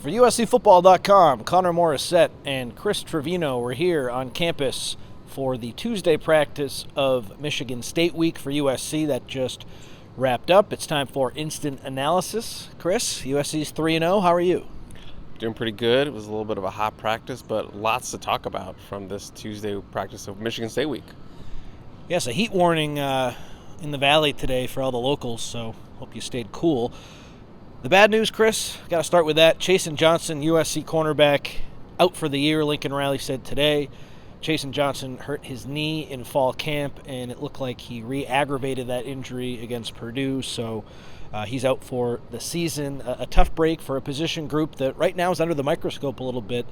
For USCFootball.com, Connor Morrissette and Chris Trevino were here on campus for the Tuesday practice of Michigan State Week for USC that just wrapped up. It's time for instant analysis. Chris, USC's 3-0. How are you? Doing pretty good. It was a little bit of a hot practice, but lots to talk about from this Tuesday practice of Michigan State Week. Yes, a heat warning in the Valley today for all the locals, so hope you stayed cool. The bad news, Chris, got to start with that. Chasen Johnson, USC cornerback, out for the year, Lincoln Riley said today. Chasen Johnson hurt his knee in fall camp, and it looked like he re-aggravated that injury against Purdue, so he's out for the season. A tough break for a position group that right now is under the microscope a little bit.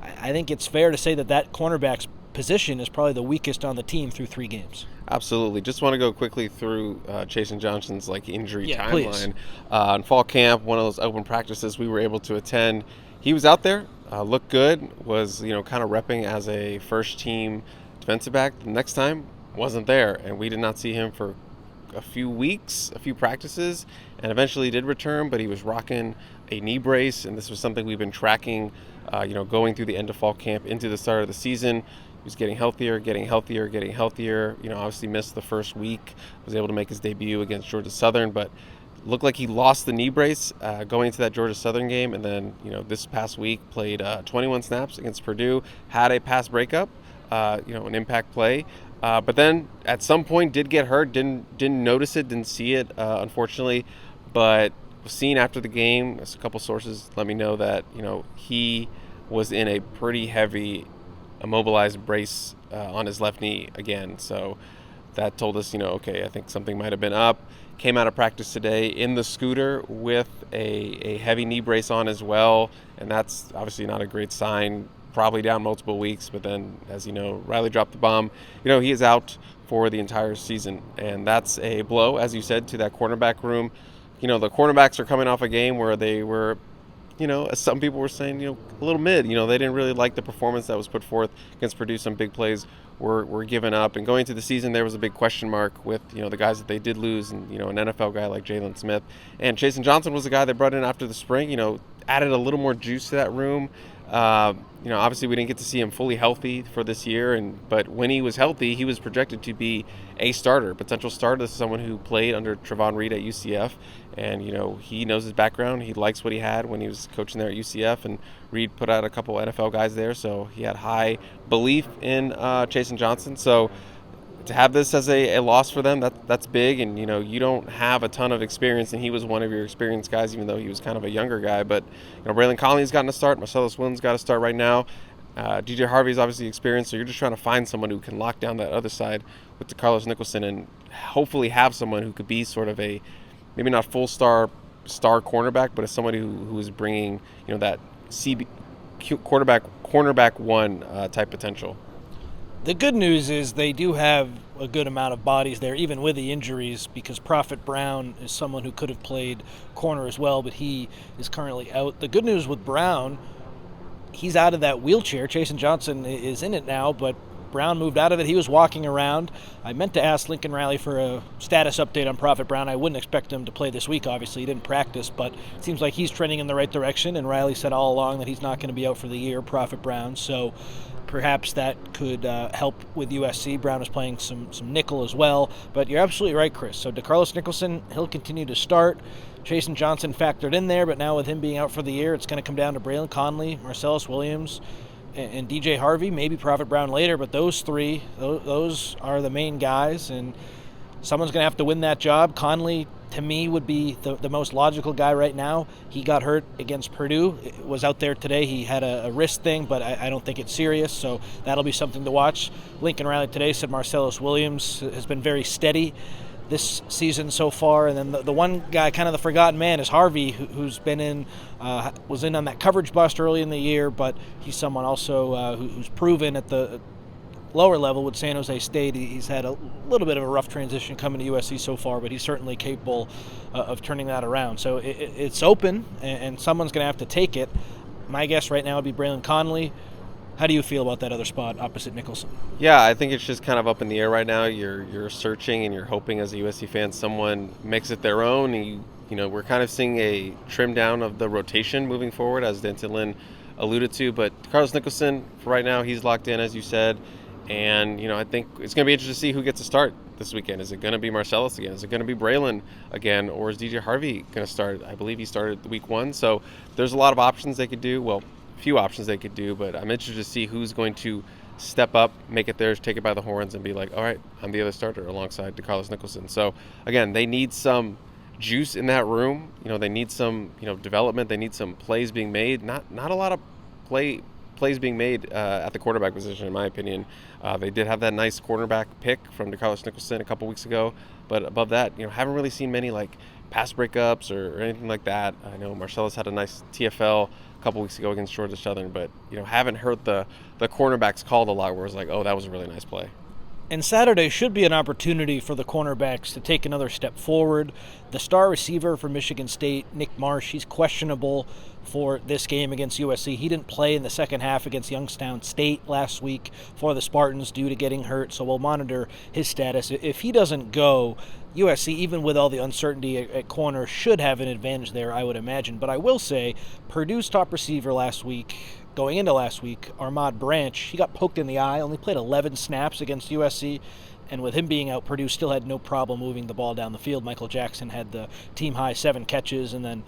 I think it's fair to say that cornerback's position is probably the weakest on the team through 3 games. Absolutely. Just want to go quickly through Chasen Johnson's injury timeline. In fall camp, one of those open practices we were able to attend, he was out there, looked good, was kind of repping as a first-team defensive back. The next time, wasn't there, and we did not see him for a few weeks, a few practices, and eventually did return, but he was rocking a knee brace, and this was something we've been tracking, going through the end of fall camp into the start of the season. He was getting healthier. Obviously missed the first week. Was able to make his debut against Georgia Southern, but looked like he lost the knee brace going into that Georgia Southern game. And then, this past week played 21 snaps against Purdue, had a pass breakup, an impact play. But then at some point did get hurt, didn't notice it, didn't see it, unfortunately. But was seen after the game. A couple sources let me know that, he was in a pretty heavy immobilized brace on his left knee again. So that told us, okay, I think something might have been up. Came out of practice today in the scooter with a heavy knee brace on as well. And that's obviously not a great sign. Probably down multiple weeks. But then, as you know, Riley dropped the bomb. He is out for the entire season. And that's a blow, as you said, to that cornerback room. The cornerbacks are coming off a game where they were, as some people were saying, a little mid. They didn't really like the performance that was put forth against Purdue. Some big plays were given up. And going into the season, there was a big question mark with, the guys that they did lose and, an NFL guy like Jalen Smith. And Chasen Johnson was the guy they brought in after the spring, added a little more juice to that room. Obviously we didn't get to see him fully healthy for this year, but when he was healthy, he was projected to be a starter, potential starter. This is someone who played under Trevon Reed at UCF, and he knows his background. He likes what he had when he was coaching there at UCF, and Reed put out a couple NFL guys there, so he had high belief in Chasen Johnson. So to have this as a loss for them, that's big, and you don't have a ton of experience, and he was one of your experienced guys, even though he was kind of a younger guy. But Braylon Conley's gotten a start, Marcellus Williams got a start right now. DJ Harvey's obviously experienced, so you're just trying to find someone who can lock down that other side with Carlos Nicholson, and hopefully have someone who could be sort of a maybe not full star cornerback, but as somebody who is bringing that cornerback one type potential. The good news is they do have a good amount of bodies there, even with the injuries, because Prophet Brown is someone who could have played corner as well, but he is currently out. The good news with Brown, he's out of that wheelchair. Chasen Johnson is in it now, but Brown moved out of it. He was walking around. I meant to ask Lincoln Riley for a status update on Prophet Brown. I wouldn't expect him to play this week, obviously. He didn't practice, but it seems like he's trending in the right direction, and Riley said all along that he's not going to be out for the year, Prophet Brown. So perhaps that could help with USC. Brown is playing some nickel as well. But you're absolutely right, Chris. So DeCarlos Nicholson, he'll continue to start. Chasen Johnson factored in there, but now with him being out for the year, it's going to come down to Braylon Conley, Marcellus Williams, and DJ Harvey, maybe Prophet Brown later. But those three, those are the main guys, and someone's going to have to win that job. Conley, to me, would be the most logical guy right now. He got hurt against Purdue. Was out there today. He had a wrist thing, but I don't think it's serious, so that'll be something to watch. Lincoln Riley today said Marcellus Williams has been very steady this season so far. And then the one guy, kind of the forgotten man, is Harvey, who's been was in on that coverage bust early in the year, but he's someone also who's proven at the lower level with San Jose State. He's had a little bit of a rough transition coming to USC so far, but he's certainly capable of turning that around. So it's open, and someone's going to have to take it. My guess right now would be Braylon Conley. How do you feel about that other spot opposite Nicholson? Yeah, I think it's just kind of up in the air right now. You're searching and you're hoping as a USC fan someone makes it their own. And we're kind of seeing a trim down of the rotation moving forward, as Denton Lynn alluded to. But Carlos Nicholson, for right now, he's locked in, as you said. And, I think it's going to be interesting to see who gets to start this weekend. Is it going to be Marcellus again? Is it going to be Braylon again? Or is DJ Harvey going to start? I believe he started week 1. So there's a lot of options they could do. Well, a few options they could do. But I'm interested to see who's going to step up, make it theirs, take it by the horns, and be like, all right, I'm the other starter alongside DeCarlos Nicholson. So, again, they need some juice in that room. They need some, development. They need some plays being made. Not a lot of plays being made at the quarterback position, in my opinion. They did have that nice cornerback pick from DeCarlos Nicholson a couple weeks ago, but above that, haven't really seen many pass breakups or anything like that. I know Marcellus had a nice TFL a couple weeks ago against Georgia Southern, but haven't heard the cornerbacks called a lot where it's like, oh, that was a really nice play. And Saturday should be an opportunity for the cornerbacks to take another step forward. The star receiver for Michigan State, Nick Marsh, he's questionable for this game against USC. He didn't play in the second half against Youngstown State last week for the Spartans due to getting hurt, so we'll monitor his status. If he doesn't go, USC, even with all the uncertainty at corner, should have an advantage there, I would imagine. But I will say, Purdue's top receiver going into last week, Armad Branch, he got poked in the eye, only played 11 snaps against USC, and with him being out, Purdue still had no problem moving the ball down the field. Michael Jackson had the team-high 7 catches, and then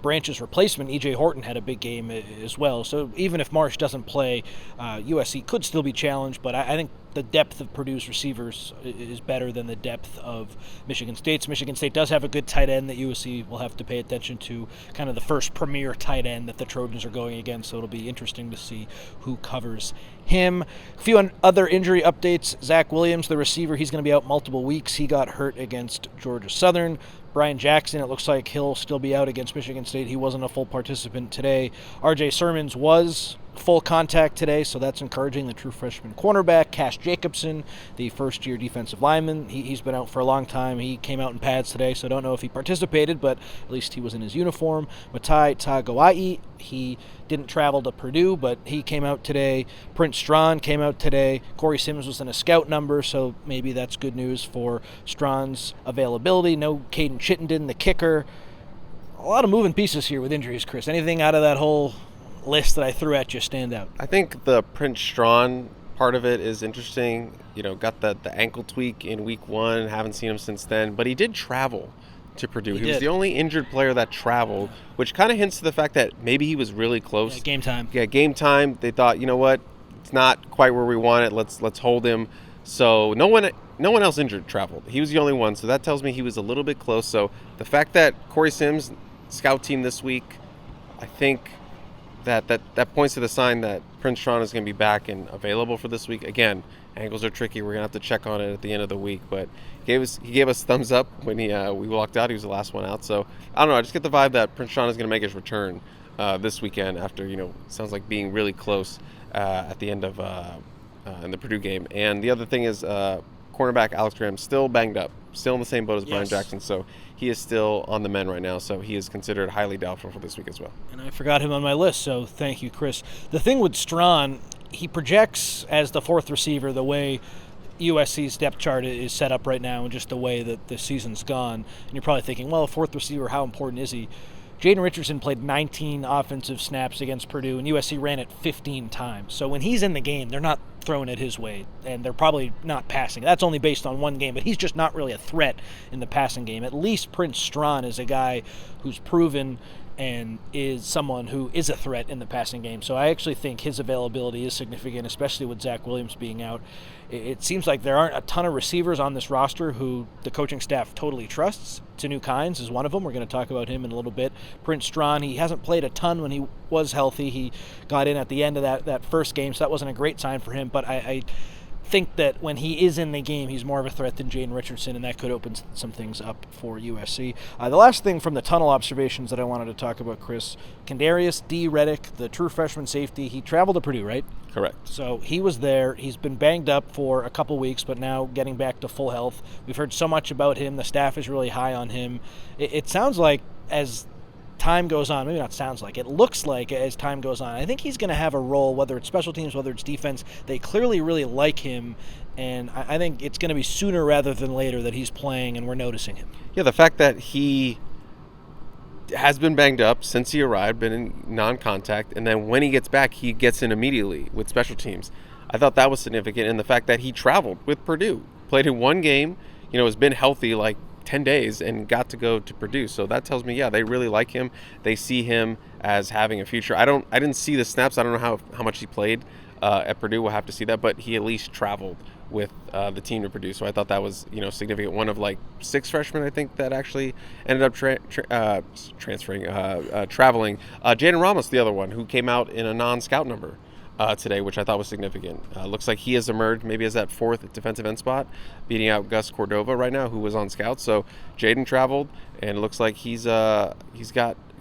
Branch's replacement, E.J. Horton, had a big game as well. So even if Marsh doesn't play, USC could still be challenged, but I think the depth of Purdue's receivers is better than the depth of Michigan State's. Michigan State does have a good tight end that USC will have to pay attention to, kind of the first premier tight end that the Trojans are going against, so it'll be interesting to see who covers him. A few other injury updates. Zach Williams, the receiver, he's going to be out multiple weeks. He got hurt against Georgia Southern. Brian Jackson, it looks like he'll still be out against Michigan State. He wasn't a full participant today. R.J. Sermons was full contact today, so that's encouraging. The true freshman cornerback, Cash Jacobson, the first-year defensive lineman, he's been out for a long time. He came out in pads today, so I don't know if he participated, but at least he was in his uniform. Matai Tagoai, he didn't travel to Purdue, but he came out today. Prince Strawn came out today. Corey Sims was in a scout number, so maybe that's good news for Strawn's availability. No Caden Chittenden, the kicker. A lot of moving pieces here with injuries, Chris. Anything out of that whole list that I threw at you stand out? I think the Prince Strawn part of it is interesting. Got the ankle tweak in week 1. Haven't seen him since then, but he did travel to Purdue. He was the only injured player that traveled, which kind of hints to the fact that maybe he was really close. Game time. Yeah, game time. They thought, you know what, it's not quite where we want it. Let's hold him. So no one else injured traveled. He was the only one. So that tells me he was a little bit close. So the fact that Corey Sims, scout team this week, I think that points to the sign that Prince Strawn is going to be back and available for this week. Again, ankles are tricky. We're going to have to check on it at the end of the week. But he gave us thumbs up when we walked out. He was the last one out. So I don't know. I just get the vibe that Prince Strawn is going to make his return this weekend after, sounds like being really close at the end of in the Purdue game. And the other thing is cornerback Alex Graham still banged up, still in the same boat as Brian Jackson. So he is still on the mend right now, so he is considered highly doubtful for this week as well. And I forgot him on my list, so thank you, Chris. The thing with Strawn, he projects as the 4th receiver the way USC's depth chart is set up right now and just the way that the season's gone. And you're probably thinking, well, a 4th receiver, how important is he? Jaden Richardson played 19 offensive snaps against Purdue, and USC ran it 15 times. So when he's in the game, they're not throwing it his way, and they're probably not passing. That's only based on one game, but he's just not really a threat in the passing game. At least Prince Strawn is a guy who's proven and is someone who is a threat in the passing game. So I actually think his availability is significant, especially with Zach Williams being out. It seems like there aren't a ton of receivers on this roster who the coaching staff totally trusts. Tanu Kynes is one of them. We're going to talk about him in a little bit. Prince Strawn, he hasn't played a ton when he was healthy. He got in at the end of that first game, so that wasn't a great sign for him. But I think that when he is in the game, he's more of a threat than Jaden Richardson, and that could open some things up for USC. The last thing from the tunnel observations that I wanted to talk about, Chris, Kendarius D. Reddick, the true freshman safety, he traveled to Purdue, right? Correct. So he was there. He's been banged up for a couple weeks, but now getting back to full health. We've heard so much about him. The staff is really high on him. It sounds like as time goes on, maybe not sounds like, it looks like as time goes on, I think he's going to have a role, whether it's special teams, whether it's defense. They clearly really like him, and I think it's going to be sooner rather than later that he's playing and we're noticing him. Yeah, the fact that he has been banged up since he arrived, been in non-contact, and then when he gets back, he gets in immediately with special teams. I thought that was significant, and the fact that he traveled with Purdue, played in one game, has been healthy like 10 days and got to go to Purdue. So that tells me, yeah, they really like him. They see him as having a future. I didn't see the snaps. I don't know how much he played at Purdue. We'll have to see that, but he at least traveled with the team to Purdue. So I thought that was, significant. One of like 6 freshmen, I think, that actually ended up traveling. Jaden Ramos, the other one, who came out in a non-scout number today, which I thought was significant. Looks like he has emerged maybe as that 4th defensive end spot, beating out Gus Cordova right now, who was on scouts. So Jaden traveled, and it looks like he's got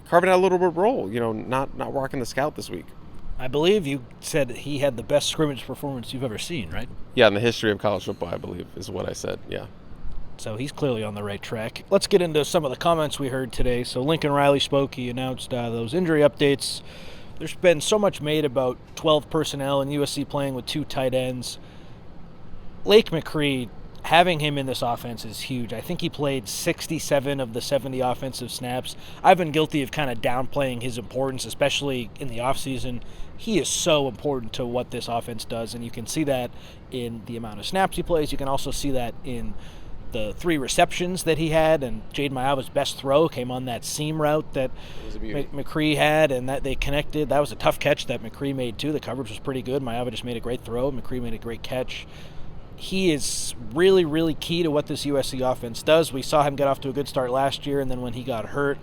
carving out a little bit of role, not walking the scout this week. I believe you said he had the best scrimmage performance you've ever seen, right? Yeah, in the history of college football, I believe, is what I said, yeah. So he's clearly on the right track. Let's get into some of the comments we heard today. So Lincoln Riley spoke. He announced those injury updates. There's been so much made about 12 personnel and USC playing with 2 tight ends. Lake McCree, having him in this offense is huge. I think he played 67 of the 70 offensive snaps. I've been guilty of kind of downplaying his importance, especially in the offseason. He is so important to what this offense does, and you can see that in the amount of snaps he plays. You can also see that in the 3 receptions that he had, and Jade Mayava's best throw came on that seam route that McCree had, and that they connected. That was a tough catch that McCree made too. The coverage was pretty good. Mayava just made a great throw. McCree made a great catch. He is really, really key to what this USC offense does. We saw him get off to a good start last year, and then when he got hurt,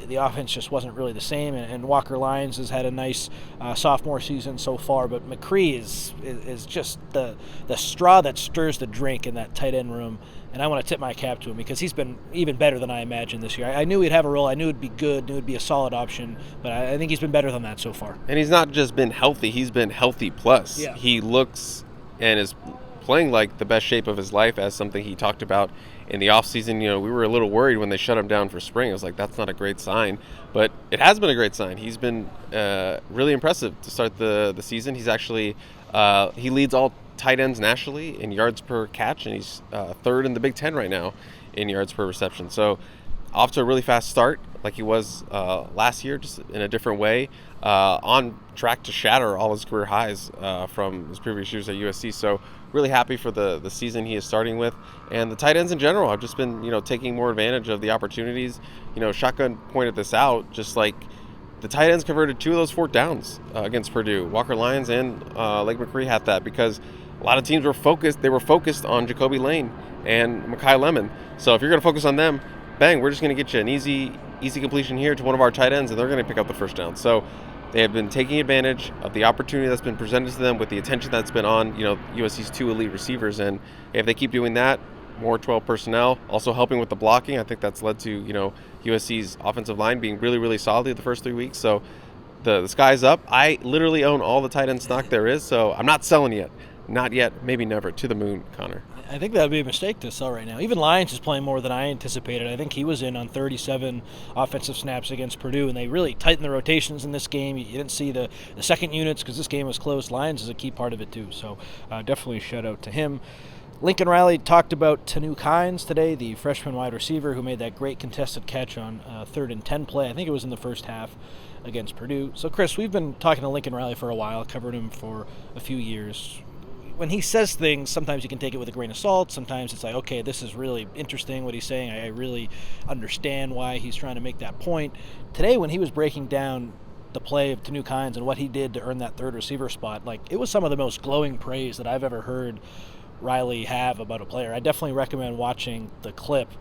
the offense just wasn't really the same, and Walker Lyons has had a nice sophomore season so far, but McCree is just the straw that stirs the drink in that tight end room, and I want to tip my cap to him because he's been even better than I imagined this year. I knew he'd have a role. I knew it'd be good, knew it'd be a solid option, but I think he's been better than that so far. And he's not just been healthy, he's been healthy plus. Yeah. He looks and is playing like the best shape of his life, as something he talked about in the offseason. We were a little worried when they shut him down for spring. I was like, that's not a great sign, but it has been a great sign. He's been really impressive to start the season. He's actually he leads all tight ends nationally in yards per catch, and he's 3rd in the Big Ten right now in yards per reception. So off to a really fast start, like he was last year, just in a different way. On track to shatter all his career highs from his previous years at USC. So really happy for the season he is starting with. And the tight ends in general have just been, taking more advantage of the opportunities. Shotgun pointed this out, just like the tight ends converted 2 of those 4th downs against Purdue. Walker Lyons and Lake McCree had that because a lot of teams were focused. They were focused on Jacoby Lane and Mekhi Lemon. So if you're going to focus on them, bang, we're just going to get you an easy completion here to one of our tight ends, and they're going to pick up the first down. So they have been taking advantage of the opportunity that's been presented to them with the attention that's been on, USC's 2 elite receivers. And if they keep doing that, more 12 personnel, also helping with the blocking, I think that's led to, USC's offensive line being really, really solid the first 3 weeks. So the sky's up. I literally own all the tight end stock there is, so I'm not selling yet. Not yet, maybe never. To the moon, Connor. I think that would be a mistake to sell right now. Even Lyons is playing more than I anticipated. I think he was in on 37 offensive snaps against Purdue, and they really tightened the rotations in this game. You didn't see the second units because this game was close. Lyons is a key part of it too, so definitely a shout out to him. Lincoln Riley talked about Tanu Kynes today, the freshman wide receiver who made that great contested catch on 3rd and 10 play. I think it was in the first half against Purdue. So, Chris, we've been talking to Lincoln Riley for a while, covered him for a few years. When he says things, sometimes you can take it with a grain of salt. Sometimes it's like, okay, this is really interesting what he's saying. I really understand why he's trying to make that point. Today, when he was breaking down the play of Tanu Kynes and what he did to earn that 3rd receiver spot, it was some of the most glowing praise that I've ever heard Riley have about a player. I definitely recommend watching the clip.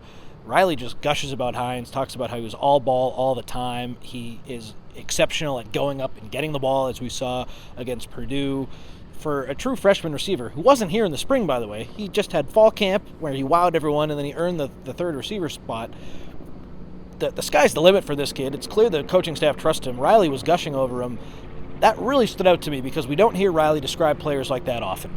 Riley just gushes about Hines, talks about how he was all ball all the time. He is exceptional at going up and getting the ball, as we saw against Purdue. For a true freshman receiver, who wasn't here in the spring, by the way, he just had fall camp where he wowed everyone and then he earned the 3rd receiver spot. The sky's the limit for this kid. It's clear the coaching staff trusts him. Riley was gushing over him. That really stood out to me because we don't hear Riley describe players like that often.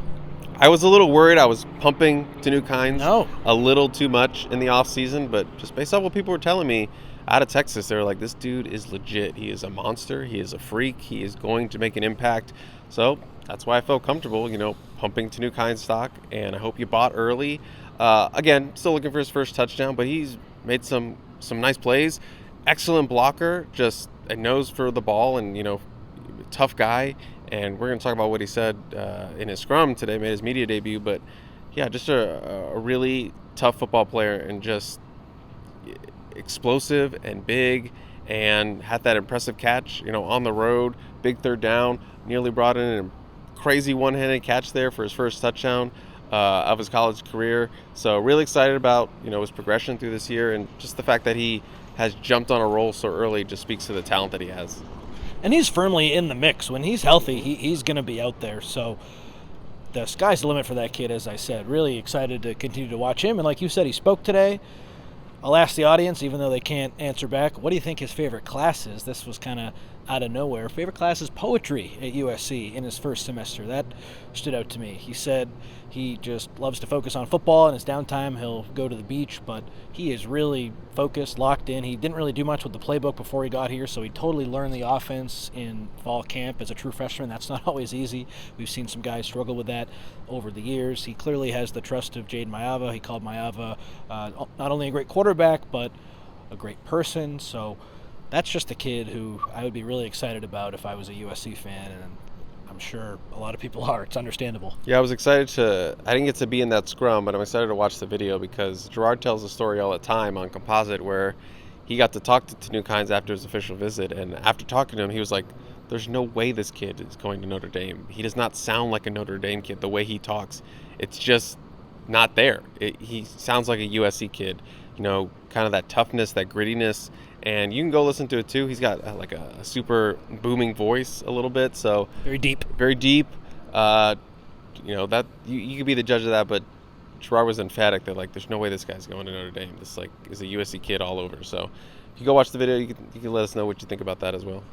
I was a little worried. I was pumping Tanu Kynes a little too much in the offseason, but just based on what people were telling me out of Texas, they were like, this dude is legit. He is a monster. He is a freak. He is going to make an impact. So that's why I felt comfortable, pumping Tanu Kynes stock, and I hope you bought early. Again, still looking for his first touchdown, but he's made some nice plays. excellent blocker, just a nose for the ball, and tough guy. And we're going to talk about what he said in his scrum today, made his media debut. But yeah, just a really tough football player, and just explosive and big, and had that impressive catch, on the road, big third down, nearly brought in a crazy one-handed catch there for his first touchdown of his college career. So really excited about, his progression through this year, and just the fact that he has jumped on a roll so early just speaks to the talent that he has. And he's firmly in the mix. When he's healthy, he's going to be out there. So the sky's the limit for that kid, as I said. Really excited to continue to watch him. And like you said, he spoke today. I'll ask the audience, even though they can't answer back, what do you think his favorite class is? This was kind of out of nowhere. Favorite class is poetry at USC in his first semester. That stood out to me. He said he just loves to focus on football. In his downtime, he'll go to the beach, but he is really focused, locked in. He didn't really do much with the playbook before he got here, so he totally learned the offense in fall camp as a true freshman. That's not always easy. We've seen some guys struggle with that over the years. He clearly has the trust of Jade Mayava. He called Mayava not only a great quarterback, but a great person. So that's just a kid who I would be really excited about if I was a USC fan, and I'm sure a lot of people are. It's understandable. Yeah, I was excited I didn't get to be in that scrum, but I'm excited to watch the video, because Gerard tells a story all the time on Composite where he got to talk to New Kynes after his official visit, and after talking to him, he was like, there's no way this kid is going to Notre Dame. He does not sound like a Notre Dame kid. The way he talks, it's just not there. He sounds like a USC kid, kind of that toughness, that grittiness. And you can go listen to it too. He's got like a super booming voice a little bit, so Very deep. That you could be the judge of that, but Gerard was emphatic that there's no way this guy's going to Notre Dame. This is a USC kid all over. So if you go watch the video, you can let us know what you think about that as well.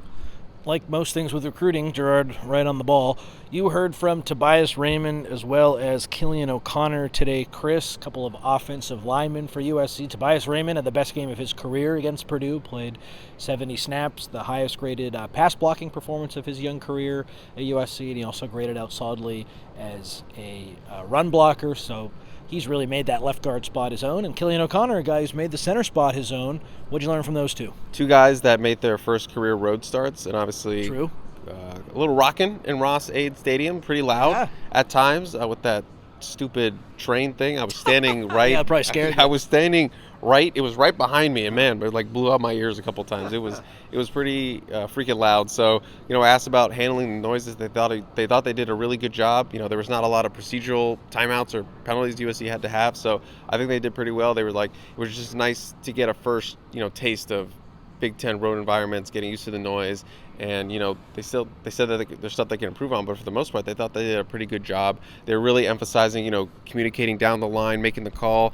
Like most things with recruiting, Gerard right on the ball. You heard from Tobias Raymond as well as Killian O'Connor today. Chris, a couple of offensive linemen for USC. Tobias Raymond had the best game of his career against Purdue, played 70 snaps, the highest graded pass blocking performance of his young career at USC, and he also graded out solidly as a run blocker. So he's really made that left guard spot his own. And Killian O'Connor, a guy who's made the center spot his own. What'd you learn from those two? Two guys that made their first career road starts, and obviously True. A little rocking in Ross-Ade Stadium, pretty loud at times with that stupid train thing. I was standing right. Yeah, probably scared. I was standing right. It was right behind me, and man, it blew out my ears a couple times. It was pretty freaking loud. So I asked about handling the noises. They thought they did a really good job. There was not a lot of procedural timeouts or penalties USC had to have. So I think they did pretty well. They were it was just nice to get a first taste of Big Ten road environments, getting used to the noise. And they said that there's stuff they can improve on, but for the most part, they thought they did a pretty good job. They were really emphasizing communicating down the line, making the call,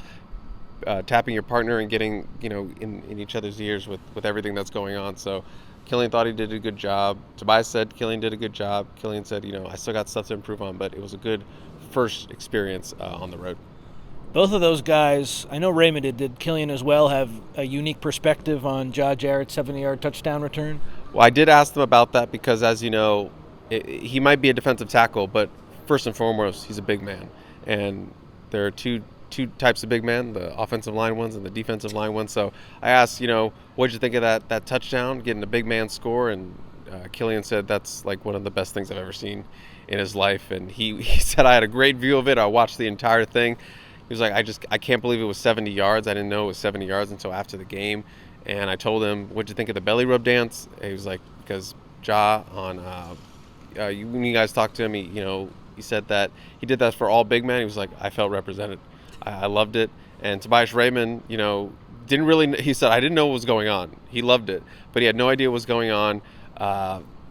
tapping your partner, and getting in each other's ears with everything that's going on. So Killian thought he did a good job. Tobias said Killian did a good job. Killian said I still got stuff to improve on, but it was a good first experience on the road. Both of those guys, I know Raymond did Killian as well, have a unique perspective on Jarrett's 70-yard touchdown return? Well, I did ask them about that because, as you know, he might be a defensive tackle, but first and foremost, he's a big man. And there are two types of big men, the offensive line ones and the defensive line ones. So I asked, what did you think of that touchdown, getting a big man score? And Killian said that's one of the best things I've ever seen in his life. And he said, I had a great view of it. I watched the entire thing. He was like, I can't believe it was 70 yards. I didn't know it was 70 yards until after the game. And I told him, what'd you think of the belly rub dance? And he was like, because when you guys talked to him, he said that he did that for all big men. He was like, I felt represented. I loved it. And Tobias Raymond, didn't really, he said, I didn't know what was going on. He loved it, but he had no idea what was going on.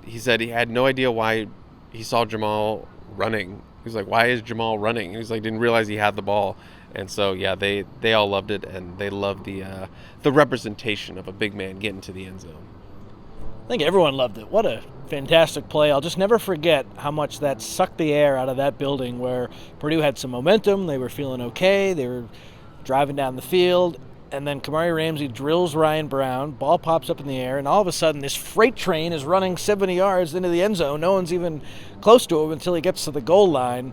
He said he had no idea why he saw Jamal running. He was like, why is Jamal running? He was like, didn't realize he had the ball. And so, yeah, they all loved it, and they loved the representation of a big man getting to the end zone. I think everyone loved it. What a fantastic play. I'll just never forget how much that sucked the air out of that building where Purdue had some momentum. They were feeling okay. They were driving down the field, and then Kamari Ramsey drills Ryan Brown. Ball pops up in the air, and all of a sudden this freight train is running 70 yards into the end zone. No one's even close to him until he gets to the goal line.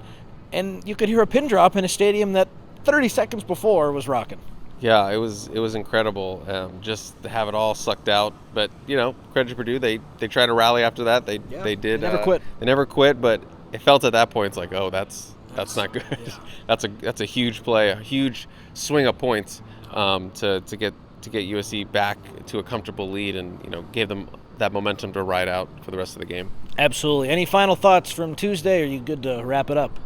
And you could hear a pin drop in a stadium that 30 seconds before was rocking. Yeah, it was incredible. Just to have it all sucked out. But credit to Purdue. They tried to rally after that. They did. They never quit. They never quit. But it felt at that point it's like, oh, that's not good. Yeah. That's a huge play, a huge swing of points to get USC back to a comfortable lead, and gave them that momentum to ride out for the rest of the game. Absolutely. Any final thoughts from Tuesday? Are you good to wrap it up?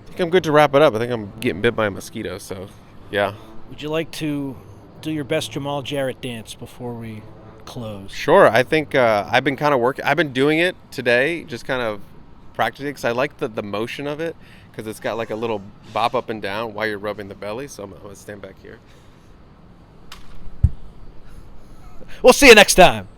I think I'm good to wrap it up. I think I'm getting bit by a mosquito. So, yeah. Would you like to do your best Jamal Jarrett dance before we close? Sure. I think I've been kind of working. I've been doing it today, just kind of practicing, because I like the motion of it, because it's got like a little bop up and down while you're rubbing the belly. So I'm going to stand back here. We'll see you next time.